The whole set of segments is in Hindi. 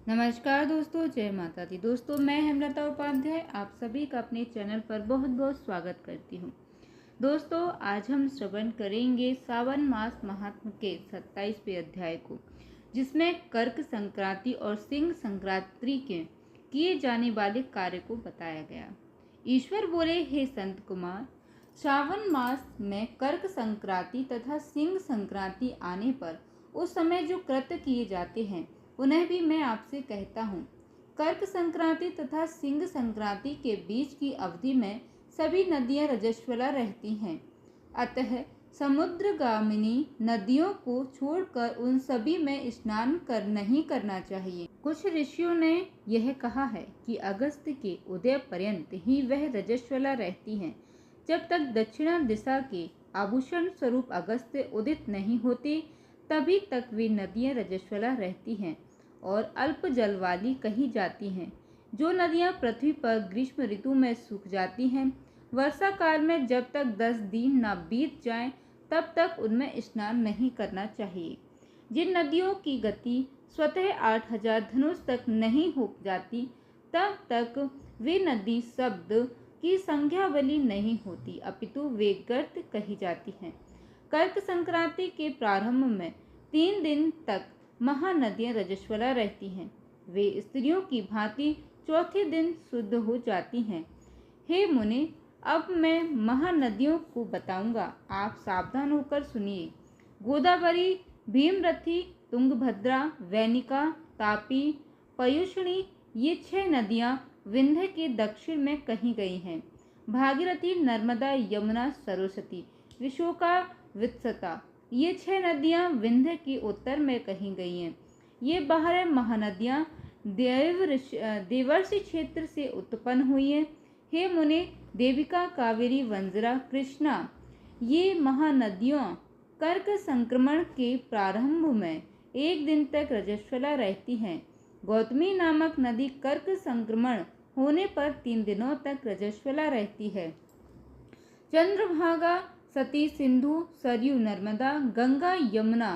नमस्कार दोस्तों, जय माता दी। दोस्तों, मैं हेमलता उपाध्याय आप सभी का अपने चैनल पर बहुत बहुत स्वागत करती हूँ। दोस्तों, आज हम श्रवण करेंगे सावन मास महात्म के 27वें अध्याय को, जिसमें कर्क संक्रांति और सिंह संक्रांति के किए जाने वाले कार्य को बताया गया। ईश्वर बोले, हे संत कुमार, श्रावण मास में कर्क संक्रांति तथा सिंह संक्रांति आने पर उस समय जो कृत्य किए जाते हैं उन्हें भी मैं आपसे कहता हूँ। कर्क संक्रांति तथा सिंह संक्रांति के बीच की अवधि में सभी नदियाँ रजस्वला रहती हैं, अतः समुद्रगामिनी नदियों को छोड़कर उन सभी में स्नान नहीं करना चाहिए। कुछ ऋषियों ने यह कहा है कि अगस्त के उदय पर्यंत ही वह रजस्वला रहती हैं। जब तक दक्षिणा दिशा के आभूषण स्वरूप अगस्त उदित नहीं होते तभी तक वे नदियां रजस्वला रहती हैं और अल्प जल वाली कही जाती हैं। जो नदियां पृथ्वी पर ग्रीष्म ऋतु में सूख जाती हैं, वर्षा काल में जब तक 10 दिन न बीत जाएं तब तक उनमें स्नान नहीं करना चाहिए। जिन नदियों की गति स्वतः 8000 धनुष तक नहीं हो जाती तब तक वे नदी शब्द की संख्यावली नहीं होती, अपितु वे गर्त कही जाती हैं। कर्क संक्रांति के प्रारंभ में 3 दिन तक महानदियां रजस्वला रहती हैं। वे स्त्रियों की भांति चौथे दिन शुद्ध हो जाती हैं। हे मुनि, अब मैं महानदियों को बताऊंगा, आप सावधान होकर सुनिए। गोदावरी, भीमरथी, तुंगभद्रा, वैनिका, तापी, पयुषणी, ये 6 नदियां विंध्य के दक्षिण में कही गई हैं। भागीरथी, नर्मदा, यमुना, सरस्वती, विशोका, वित्सता, ये 6 नदियां विंध्य की उत्तर में कही गई हैं। ये 12 महानदियां देवर्षि क्षेत्र से उत्पन्न हुई हैं। हे मुनि, देविका, कावेरी, वंजरा, कृष्णा, ये महानदियां कर्क संक्रमण के प्रारंभ में 1 दिन तक रजस्वला रहती हैं। गौतमी नामक नदी कर्क संक्रमण होने पर 3 दिनों तक रजस्वला रहती है। चंद्रभागा, सती, सिंधु, सरयू, नर्मदा, गंगा, यमुना,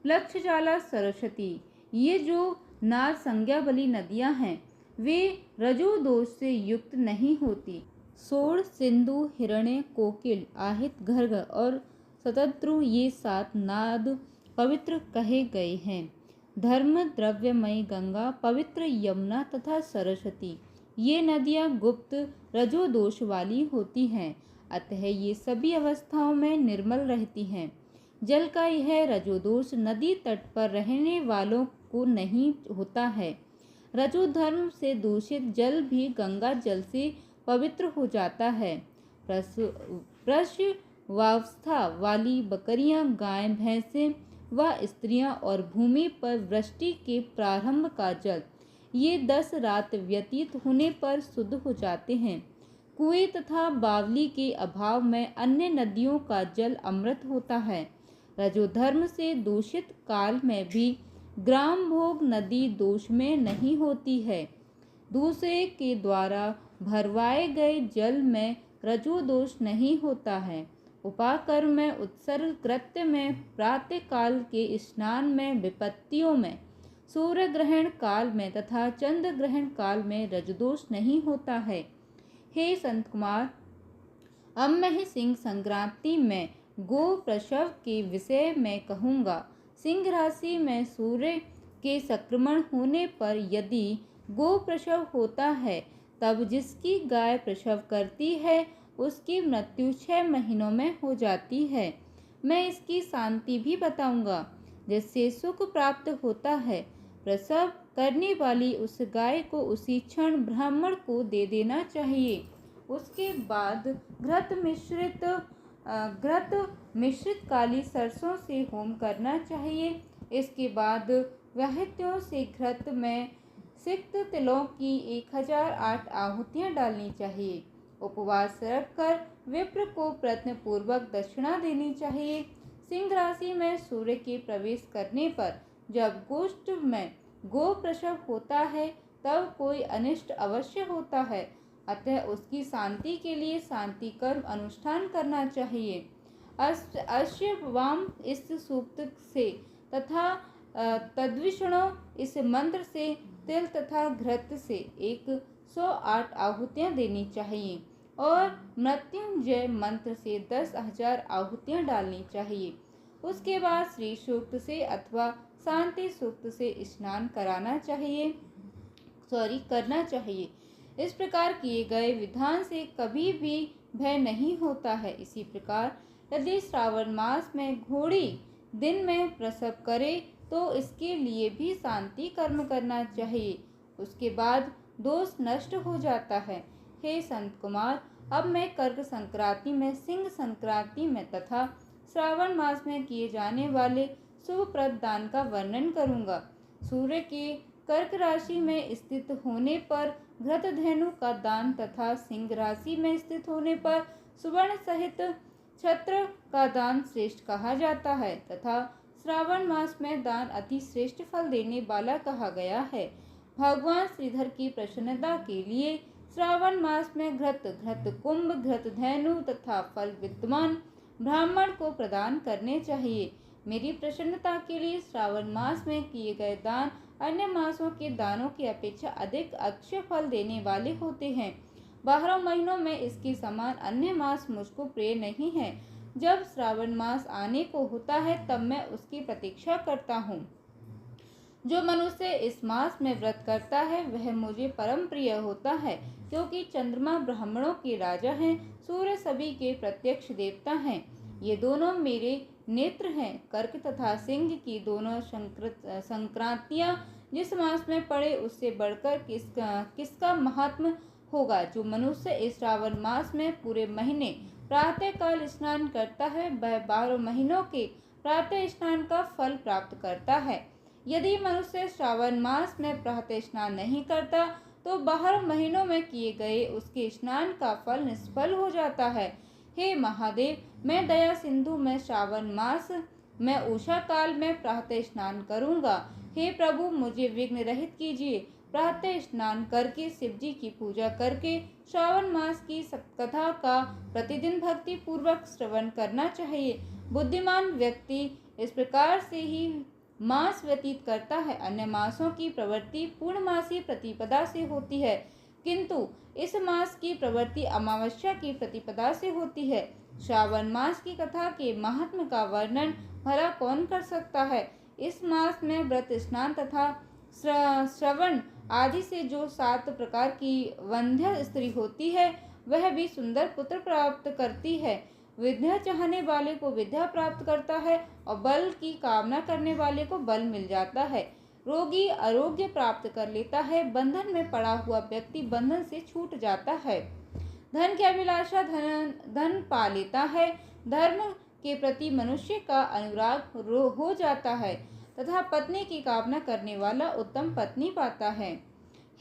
प्लक्षजाला, सरस्वती, ये जो नार संज्ञा वाली नदियां हैं वे रजो दोष से युक्त नहीं होती। सोड़, सिंधु, हिरण्य, कोकिल, आहित, घर्घ और शतद्रु, ये 7 नाद पवित्र कहे गए हैं। धर्म द्रव्यमयी गंगा, पवित्र यमुना तथा सरस्वती, ये नदियां गुप्त रजो दोष वाली होती हैं, अतः ये सभी अवस्थाओं में निर्मल रहती हैं। जल का यह रजोदोष नदी तट पर रहने वालों को नहीं होता है। रजो धर्म से दूषित जल भी गंगा जल से पवित्र हो जाता है। प्रसवावस्था वाली बकरियां, गाय, भैंसें व स्त्रियां और भूमि पर वृष्टि के प्रारंभ का जल, ये 10 रात व्यतीत होने पर शुद्ध हो जाते हैं। कुएं तथा बावली के अभाव में अन्य नदियों का जल अमृत होता है। रजोधर्म से दूषित काल में भी ग्राम भोग नदी दोष में नहीं होती है। दूसरे के द्वारा भरवाए गए जल में रजो दोष नहीं होता है। उपाकर्म में, उत्सर्ग कृत्य में, प्रातः काल के स्नान में, विपत्तियों में, सूर्य ग्रहण काल में तथा चंद्र ग्रहण काल में रजदोष नहीं होता है। हे संत कुमार, अब मैं सिंह संक्रांति में गो प्रसव के विषय में कहूँगा। सिंह राशि में सूर्य के संक्रमण होने पर यदि गो प्रसव होता है तब जिसकी गाय प्रसव करती है उसकी मृत्यु 6 महीनों में हो जाती है। मैं इसकी शांति भी बताऊंगा जिससे सुख प्राप्त होता है। प्रसव करने वाली उस गाय को उसी क्षण ब्राह्मण को दे देना चाहिए। उसके बाद घृत मिश्रित काली सरसों से होम करना चाहिए। इसके बाद वाहित्यों से घृत में सिक्त तिलों की 1008 आहुतियाँ डालनी चाहिए। उपवास रखकर विप्र को प्रयत्न पूर्वक दक्षिणा देनी चाहिए। सिंह राशि में सूर्य के प्रवेश करने पर जब गोष्ठ में गो प्रसव होता है तब कोई अनिष्ट अवश्य होता है, अतः उसकी शांति के लिए शांति कर्म अनुष्ठान करना चाहिए। अश्य वाम इस सूक्त से तथा तद्विष्णु इस मंत्र से तिल तथा घृत से 108 आहुतियाँ देनी चाहिए और मृत्युंजय मंत्र से 10,000 आहुतियाँ डालनी चाहिए। उसके बाद श्री सूक्त से अथवा शांति सूक्त से स्नान करना चाहिए। इस प्रकार किए गए विधान से कभी भी भय नहीं होता है। इसी प्रकार यदि श्रावण मास में घोड़ी दिन में प्रसव करे तो इसके लिए भी शांति कर्म करना चाहिए। उसके बाद दोष नष्ट हो जाता है। हे संत कुमार, अब मैं कर्क संक्रांति में, सिंह संक्रांति में तथा श्रावण मास में किए जाने वाले शुभप्रद दान का वर्णन करूंगा। सूर्य के कर्क राशि में स्थित होने पर घृतधेनु का दान तथा सिंह राशि में स्थित होने पर सुवर्ण सहित छत्र का दान श्रेष्ठ कहा जाता है तथा श्रावण मास में दान अति श्रेष्ठ फल देने वाला कहा गया है। भगवान श्रीधर की प्रसन्नता के लिए श्रावण मास में घृत कुंभ, घृतधेनु तथा फल विद्यमान ब्राह्मण को प्रदान करने चाहिए। मेरी प्रसन्नता के लिए श्रावण मास में किए गए दान अन्य मासों के दानों की अपेक्षा अधिक अक्षय फल देने वाले होते हैं। 12 महीनों में इसके समान अन्य मास मुझको प्रिय नहीं है। जब श्रावण मास आने को होता है तब मैं उसकी प्रतीक्षा करता हूँ। जो मनुष्य इस मास में व्रत करता है वह मुझे परम प्रिय होता है, क्योंकि चंद्रमा ब्राह्मणों के राजा हैं, सूर्य सभी के प्रत्यक्ष देवता हैं। ये दोनों मेरे नेत्र हैं। कर्क तथा सिंह की दोनों संक्रांतियां जिस मास में पड़े उससे बढ़कर किसका महात्म होगा। जो मनुष्य इस श्रावण मास में पूरे महीने प्रातः काल स्नान करता है वह 12 महीनों के प्रातः स्नान का फल प्राप्त करता है। यदि मनुष्य श्रावण मास में प्रातः स्नान नहीं करता तो 12 महीनों में किए गए उसके स्नान का फल निष्फल हो जाता है। हे महादेव, मैं दया सिंधु में श्रावण मास में उषा काल में प्रातः स्नान करूंगा। हे प्रभु, मुझे विघ्न रहित कीजिए। प्रातः स्नान करके शिव जी की पूजा करके श्रावण मास की कथा का प्रतिदिन भक्ति पूर्वक श्रवण करना चाहिए। बुद्धिमान व्यक्ति इस प्रकार से ही मास व्यतीत करता है। अन्य मासों की प्रवृत्ति पूर्णमासी प्रतिपदा से होती है, किंतु इस मास की प्रवृत्ति अमावस्या की प्रतिपदा से होती है। श्रावण मास की कथा के महात्म्य का वर्णन भला कौन कर सकता है। इस मास में व्रत, स्नान तथा श्रवण आदि से जो 7 प्रकार की वंध्य स्त्री होती है वह भी सुंदर पुत्र प्राप्त करती है। विद्या चाहने वाले को विद्या प्राप्त करता है और बल की कामना करने वाले को बल मिल जाता है। रोगी आरोग्य प्राप्त कर लेता है। बंधन में पड़ा हुआ व्यक्ति बंधन से छूट जाता है। धन की अभिलाषा धन पा लेता है। धर्म के प्रति मनुष्य का अनुराग हो जाता है तथा पत्नी की कामना करने वाला उत्तम पत्नी पाता है।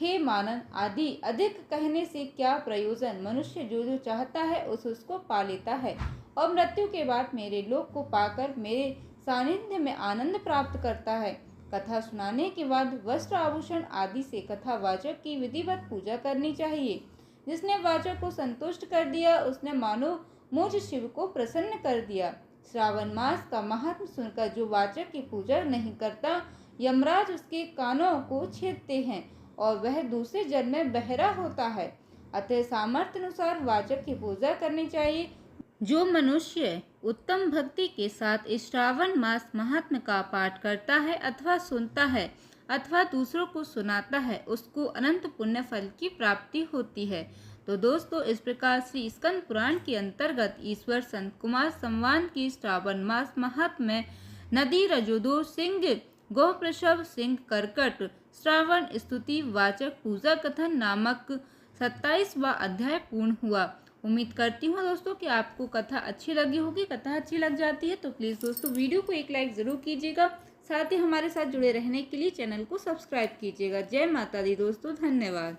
हे मानन आदि अधिक कहने से क्या प्रयोजन। मनुष्य जो जो चाहता है उसको पा लेता है और मृत्यु के बाद मेरे लोक को पाकर मेरे सानिध्य में आनंद प्राप्त करता है। कथा सुनाने के बाद वस्त्र आभूषण आदि से कथावाचक की विधिवत पूजा करनी चाहिए। जिसने वाचक को संतुष्ट कर दिया उसने मानो मुझ शिव को प्रसन्न कर दिया। श्रावण मास का महात्म सुनकर जो वाचक की पूजा नहीं करता यमराज उसके कानों को छेदते हैं और वह दूसरे जन्म में बहरा होता है। अतः सामर्थ्य अनुसार वाचक की पूजा करनी चाहिए। जो मनुष्य उत्तम भक्ति के साथ इस श्रावण मास महात्म्य का पाठ करता है अथवा सुनता है अथवा दूसरों को सुनाता है उसको अनंत पुण्य फल की प्राप्ति होती है। तो दोस्तों, इस प्रकार श्री स्कंद पुराण के अंतर्गत ईश्वर संत कुमार संवाद की श्रावण मास महात्म्य नदी रजोदो सिंह गौ प्रसव सिंह करकट श्रावण स्तुति वाचक पूजा कथन नामक 27वां अध्याय पूर्ण हुआ। उम्मीद करती हूँ दोस्तों कि आपको कथा अच्छी लगी होगी। कथा अच्छी लग जाती है तो प्लीज़ दोस्तों वीडियो को एक लाइक ज़रूर कीजिएगा। साथ ही हमारे साथ जुड़े रहने के लिए चैनल को सब्सक्राइब कीजिएगा। जय माता दी दोस्तों, धन्यवाद।